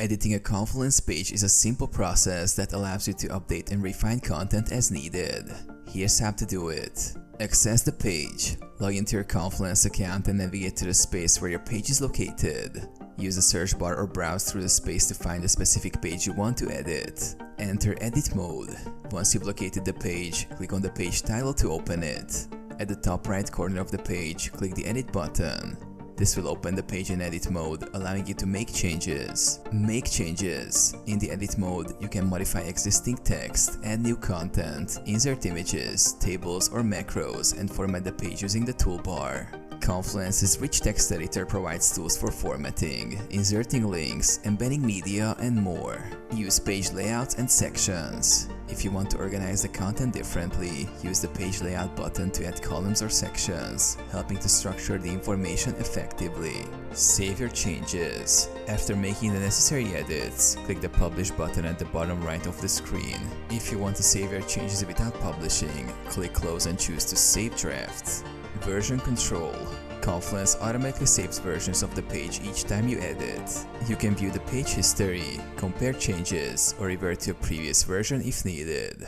Editing a Confluence page is a simple process that allows you to update and refine content as needed. Here's how to do it. Access the page. Log into your Confluence account and navigate to the space where your page is located. Use the search bar or browse through the space to find the specific page you want to edit. Enter edit mode. Once you've located the page, click on the page title to open it. At the top right corner of the page, click the edit button. This will open the page in edit mode, allowing you to make changes. Make changes. In the edit mode, you can modify existing text, add new content, insert images, tables or macros, and format the page using the toolbar. Confluence's rich text editor provides tools for formatting, inserting links, embedding media, and more. Use page layouts and sections. If you want to organize the content differently, use the page layout button to add columns or sections, helping to structure the information effectively. Save your changes. After making the necessary edits, click the Publish button at the bottom right of the screen. If you want to save your changes without publishing, click Close and choose to Save Drafts. Version control. Confluence automatically saves versions of the page each time you edit. You can view the page history, compare changes, or revert to a previous version if needed.